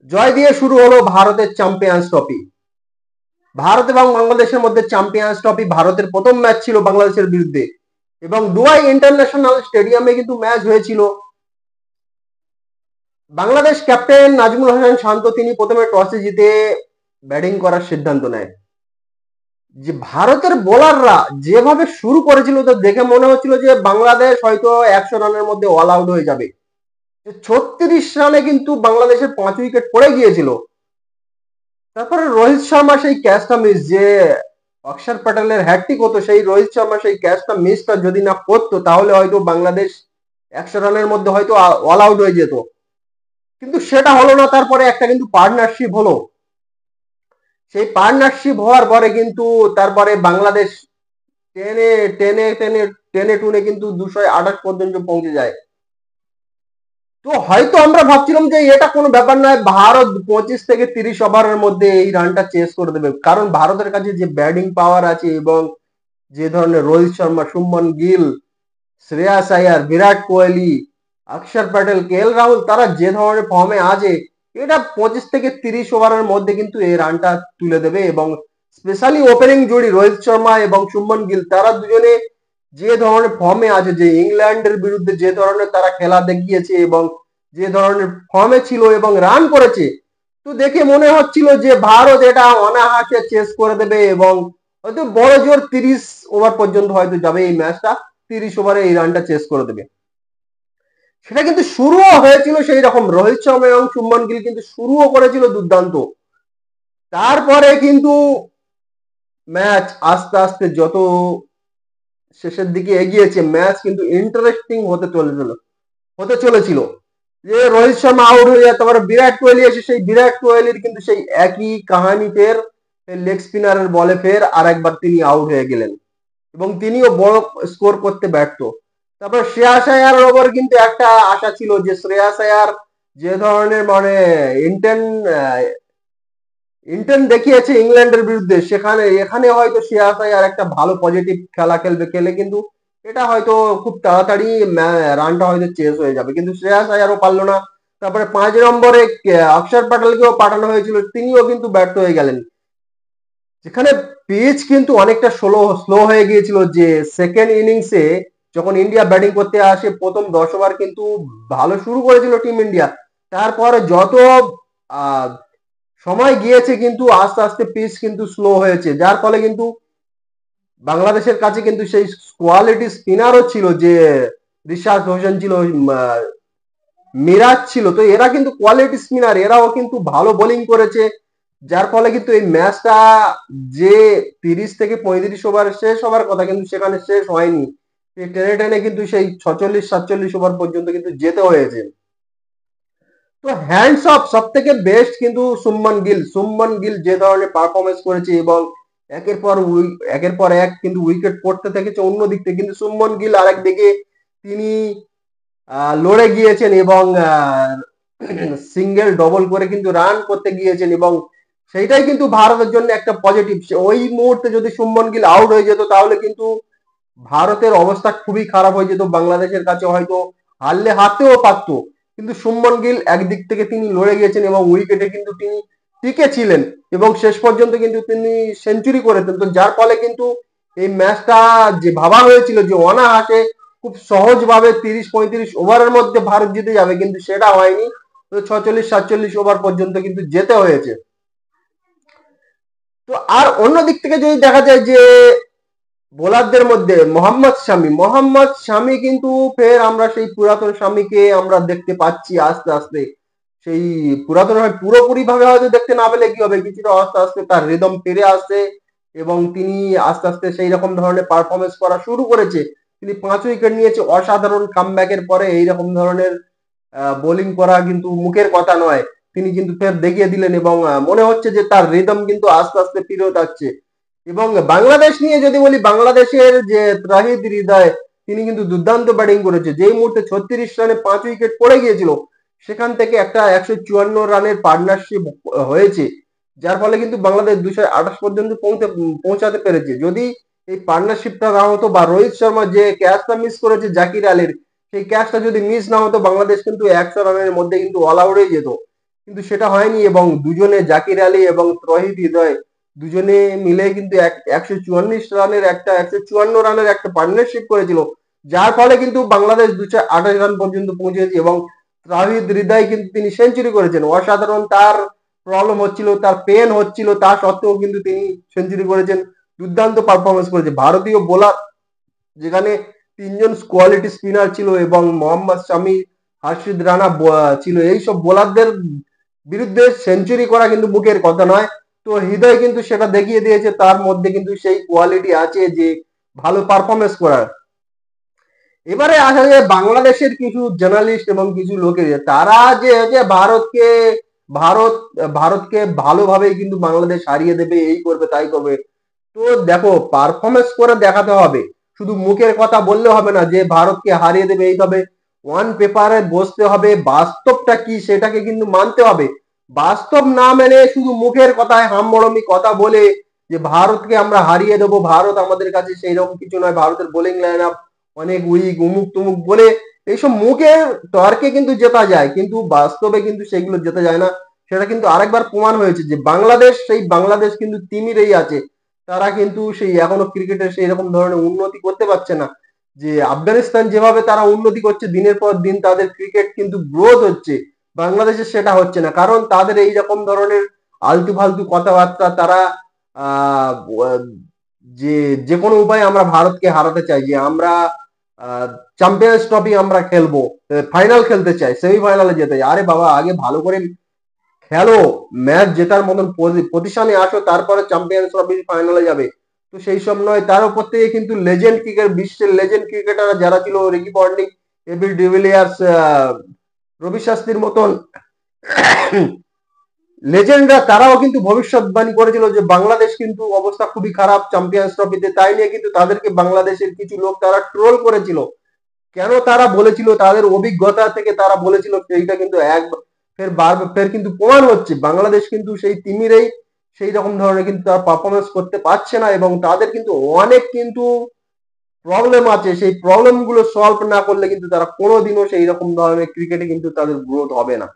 জয় দিয়ে শুরু হলো ভারতের চ্যাম্পিয়ন্স ট্রফি। ভারত এবং বাংলাদেশের মধ্যে চ্যাম্পিয়ন্স ট্রফি ভারতের প্রথম ম্যাচ ছিল বাংলাদেশের বিরুদ্ধে এবং দুবাই ইন্টারন্যাশনাল স্টেডিয়ামে কিন্তু ম্যাচ হয়েছিল। বাংলাদেশ ক্যাপ্টেন নাজমুল হাসান শান্ত তিনি প্রথমে টসে জিতে ব্যাটিং করার সিদ্ধান্ত নেয়। যে ভারতের বোলাররা যেভাবে শুরু করেছিল তো দেখে মনে হচ্ছিল যে বাংলাদেশ হয়তো 100 রানের মধ্যে অল আউট হয়ে যাবে। 36 রানে কিন্তু বাংলাদেশের 5 উইকেট পড়ে গিয়েছিল। তারপরে রোহিত শর্মা সেই ক্যাচটা মিস, যে অক্ষর প্যাটেলের হ্যাট্রিক হতো, সেই রোহিত শর্মা সেই ক্যাচটা মিসটা যদি না করতো তাহলে হয়তো বাংলাদেশ 100 রানের মধ্যে হয়তো অল আউট হয়ে যেত, কিন্তু সেটা হলো না। তারপরে একটা কিন্তু পার্টনারশিপ হলো, সেই পার্টনারশিপ হওয়ার পরে কিন্তু তারপরে বাংলাদেশ টেনে টেনে টেনে টেনে টুনে কিন্তু 228 পর্যন্ত পৌঁছে যায়। তো হয়তো আমরা ভাবছিলাম যে এটা কোনো ব্যাপার নয়, ভারত 25 থেকে 30 ওভারের মধ্যে এই রানটা চেস করে দেবে, কারণ ভারতের কাছে যে ব্যাটিং পাওয়ার আছে এবং যে ধরনের রোহিত শর্মা, শুভমান গিল, শ্রেয়াস আয়ার, বিরাট কোহলি, অক্ষর প্যাটেল, কেএল রাহুল তারা যে ধরনের ফর্মে আছে, এটা 25 থেকে 30 ওভারের মধ্যে কিন্তু এই রানটা তুলে দেবে। এবং স্পেশালি ওপেনিং জুড়ি রোহিত শর্মা এবং শুভমান গিল তারা দুজনে যে ধরনের ফর্মে আছে, যে ইংল্যান্ডের বিরুদ্ধে যে ধরনের তারা খেলা দেখিয়েছে এবং যে ধরনের ফর্মে ছিল এবং রান করেছে, তো দেখে মনে হচ্ছিল যে ভারত এটা অনায়াসে চেস করে দেবে এবং হয়তো বড় জোর 30 ওভার পর্যন্ত হয়তো যাবে এই ম্যাচটা, 30 ওভারে এই রানটা চেস করে দেবে। সেটা কিন্তু শুরুও হয়েছিল সেই রকম, রোহিত শর্মা এবং শুভমান গিল কিন্তু শুরুও করেছিল দুর্দান্ত। তারপরে কিন্তু ম্যাচ আস্তে আস্তে যত শেষের দিকে এগিয়েছে, ম্যাচ কিন্তু ইন্টারেস্টিং হতে চলেছিল। যে রোহিত শর্মা আউট হয়ে যায়, তারপরে বিরাট কোহলি এসে সেই বিরাট কোহলির কিন্তু সেই একই কাহানি, ফের লেগ স্পিনারের বলে ফের আর একবার তিনি আউট হয়ে গেলেন এবং তিনিও বড় স্কোর করতে ব্যর্থ। তারপর শ্রেয়াস আয়ারের ওপর কিন্তু একটা আশা ছিল যে শ্রেয়াস আয়ার যে ধরনের মানে ইন্টেন ইন্টেন দেখিয়েছে ইংল্যান্ডের বিরুদ্ধে, সেখানে এখানে হয়তো শ্রেয়াস আয়ার একটা ভালো পজিটিভ খেলা খেলবে, খেলে কিন্তু এটা হয়তো খুব তাড়াতাড়ি রানটা হয়তো চেস হয়ে যাবে, কিন্তু শ্রেয়াস আয়ারও পারলো না। তারপরে 5 নম্বরে অক্ষর প্যাটেলকেও পাঠানো হয়েছিল, তিনিও কিন্তু ব্যর্থ হয়ে গেলেন। যেখানে পিচ কিন্তু অনেকটা স্লো হয়ে গিয়েছিল, যে সেকেন্ড ইনিংসে যখন ইন্ডিয়া ব্যাটিং করতে আসে প্রথম 10 ওভার কিন্তু ভালো শুরু করেছিল টিম ইন্ডিয়া। তারপরে যত আহ, সময় গিয়েছে কিন্তু আস্তে আস্তে পিচ কিন্তু স্লো হয়েছে, যার ফলে কিন্তু বাংলাদেশের কাছে কিন্তু সেই কোয়ালিটি স্পিনারও ছিল, যে রিশাদ হোসেন ছিল, মিরাজ ছিল, তো এরা কিন্তু কোয়ালিটি স্পিনার, এরাও কিন্তু ভালো বোলিং করেছে। যার ফলে কিন্তু এই ম্যাচটা যে 30 থেকে 35 ওভার শেষ হবার কথা কিন্তু সেখানে শেষ হয়নি, টেনে টেনে কিন্তু সেই 46-47 ওভার পর্যন্ত কিন্তু যেতে হয়েছে। তো হ্যান্ডস অফ সব থেকে বেস্ট কিন্তু শুভমান গিল যে ধরনের পারফরমেন্স করেছে এবং একের পর এক কিন্তু উইকেট পড়তে থেকেছে অন্যদিক থেকে, কিন্তু শুভমান গিল আরেকদিকে তিনি লড়ে গিয়েছেন এবং সিঙ্গেল ডবল করে কিন্তু রান করতে গিয়েছেন এবং সেইটাই কিন্তু ভারতের জন্য একটা পজিটিভ। ওই মুহূর্তে যদি শুভমান গিল আউট হয়ে যেত তাহলে কিন্তু ভারতের অবস্থা খুবই খারাপ হয়ে যেত, বাংলাদেশের কাছে হয়তো হারতেও পারতো। কিন্তু শুভমান গিল একদিক থেকে তিনি লড়ে গিয়েছেন এবং উইকেটে কিন্তু তিনি টিকে ছিলেন এবং শেষ পর্যন্ত কিন্তু তিনি সেঞ্চুরি করেছেন, তো যার ফলে কিন্তু এই ম্যাচটা যে ভাবা হয়েছিল যে অনায়াসে খুব সহজভাবে 30-35 ওভারের মধ্যে ভারত জিতে যাবে, কিন্তু সেটা হয়নি। তো 46-47 ওভার পর্যন্ত কিন্তু যেতে হয়েছে। তো আর অন্য দিক থেকে যদি দেখা যায় যে বোলারদের মধ্যে মোহাম্মদ শামি কিন্তু ফের আমরা সেই পুরাতন শামিকে আমরা দেখতে পাচ্ছি আস্তে আস্তে। সেই পুরাতন পুরোপুরি ভাবে হয়তো দেখতে না পেলে কি হবে, কিছুটা আস্তে আস্তে তার রিদম ফিরে আসছে এবং তিনি আস্তে আস্তে সেই রকম ধরনের পারফরমেন্স করা শুরু করেছে। তিনি 5 উইকেট নিয়েছে, অসাধারণ কামব্যাকের পরে এইরকম ধরনের বোলিং করা কিন্তু মুখের কথা নয়, তিনি কিন্তু ফের দেখিয়ে দিলেন এবং মনে হচ্ছে যে তার রিদম কিন্তু আস্তে আস্তে ফিরে যাচ্ছে। এবং বাংলাদেশ নিয়ে যদি বলি, বাংলাদেশের যে ত্রাহিদ হৃদয় তিনি কিন্তু দুর্দান্ত ব্যাটিং করেছে, যেই মুহূর্তে 36 রানে 5 উইকেট পড়ে গিয়েছিল সেখান থেকে একটা 154 রানের পার্টনারশিপ হয়েছে, যার ফলে কিন্তু বাংলাদেশ 228 পর্যন্ত পৌঁছাতে পেরেছে। যদি এই পার্টনারশিপটা না হতো বা রোহিত শর্মা যে ক্যাচটা মিস করেছে জাকির আলীর, সেই ক্যাচটা যদি মিস না হতো বাংলাদেশ কিন্তু 100 রানের মধ্যে কিন্তু অল আউট হয়ে যেত। কিন্তু সেটা হয়নি, এবং দুজনে জাকির আলী এবং তহিদ হৃদয় দুজনে মিলে কিন্তু 154 রানের একটা পার্টনারশিপ করেছিল, যার ফলে কিন্তু বাংলাদেশ 228 রান পর্যন্ত পৌঁছেছে। এবং তহিদ হৃদয় কিন্তু তিনি সেঞ্চুরি করেছেন, অসাধারণ। তার প্রবলেম হচ্ছিল, তার পেন হচ্ছিল, তা সত্ত্বেও কিন্তু তিনি সেঞ্চুরি করেছেন, দুর্দান্ত পারফরমেন্স করেছে। ভারতীয় বোলার যেখানে তিনজন কোয়ালিটি স্পিনার ছিল এবং মোহাম্মদ শামি, হার্ষিদ রানা ছিল, এইসব বোলারদের বিরুদ্ধে সেঞ্চুরি করা কিন্তু মুখের কথা নয়। তো হৃদয় কিন্তু সেটা দেখিয়ে দিয়েছে, তার মধ্যে কিন্তু সেই কোয়ালিটি আছে যে ভালো পারফরমেন্স করার। এবারে আসা যায় বাংলাদেশের কিছু জার্নালিস্ট এবং কিছু লোকের, তারা যে যে ভারত ভারতকে ভালোভাবেই কিন্তু বাংলাদেশ হারিয়ে দেবে, এই করবে তাই করবে। তো দেখো, পারফরমেন্স করে দেখাতে হবে, শুধু মুখের কথা বললে হবে না যে ভারতকে হারিয়ে দেবে এইভাবে। ওয়ান পেপারে বসতে হবে, বাস্তবটা কি সেটাকে কিন্তু মানতে হবে। বাস্তব না মেনে শুধু মুখের কথায় হামবড়মি কথা বলে যে ভারতকে আমরা হারিয়ে দেবো, ভারত আমাদের কাছে সেই রকম কিছু নয়, ভারতের বোলিং লাইন আপ অনেক উইক, উমুক তুমুক বলে এইসব মুখের তর্কে কিন্তু জেতা যায়, কিন্তু বাস্তবে কিন্তু সেগুলো জেতা যায় না। সেটা কিন্তু আরেকবার প্রমাণ হয়েছে যে বাংলাদেশ কিন্তু তিমিরেই আছে। তারা কিন্তু সেই এখনো ক্রিকেটের সেই রকম ধরনের উন্নতি করতে পারছে না। যে আফগানিস্তান যেভাবে তারা উন্নতি করছে দিনের পর দিন, তাদের ক্রিকেট কিন্তু গ্রোথ হচ্ছে, বাংলাদেশে সেটা হচ্ছে না, কারণ তাদের এই রকম ধরনের আলতু ফালতু কথাবার্তা। তারা আহ যে যে কোনো উপায়ে আমরা ভারতকে হারাতে চাই, যে আমরা চ্যাম্পিয়ন্স ট্রফি আমরা খেলবো, ফাইনাল খেলতে চাই, সেমিফাইনালে যেতে চাই। আরে বাবা, আগে ভালো করে খেলো, ম্যাচ জেতার মতন পজিশনে আসো, তারপরে চ্যাম্পিয়ন্স ট্রফি ফাইনালে যাবে। তো সেই সব নয়, তার উপর থেকে কিন্তু লেজেন্ড ক্রিকেট, বিশ্বের লেজেন্ড ক্রিকেটার যারা ছিল, রিকি পন্টিং, এবি ডিভিলিয়ার্স, রবি শাস্ত্রীর মতন লেজেন্ডরা, তারাও কিন্তু ভবিষ্যৎবাণী করেছিল যে বাংলাদেশ কিন্তু অবস্থা খুবই খারাপ চ্যাম্পিয়ন্স ট্রফিতে। তাই নিয়ে কিন্তু তাদেরকে বাংলাদেশের কিছু লোক তারা ট্রোল করেছিল। কেন তারা বলেছিল? তাদের অভিজ্ঞতা থেকে তারা বলেছিল, সেইটা কিন্তু ফের কিন্তু প্রমাণ হচ্ছে, বাংলাদেশ কিন্তু সেই তিমিরেই সেই রকম ধরনের কিন্তু তারা পারফরমেন্স করতে পারছে না, এবং তাদের কিন্তু অনেক কিন্তু প্রবলেম আছে। সেই প্রবলেম গুলো সলভ না করলে কিন্তু তারা কোনোদিনও সেই রকম ধরনের ক্রিকেটে কিন্তু তাদের গ্রোথ হবে না।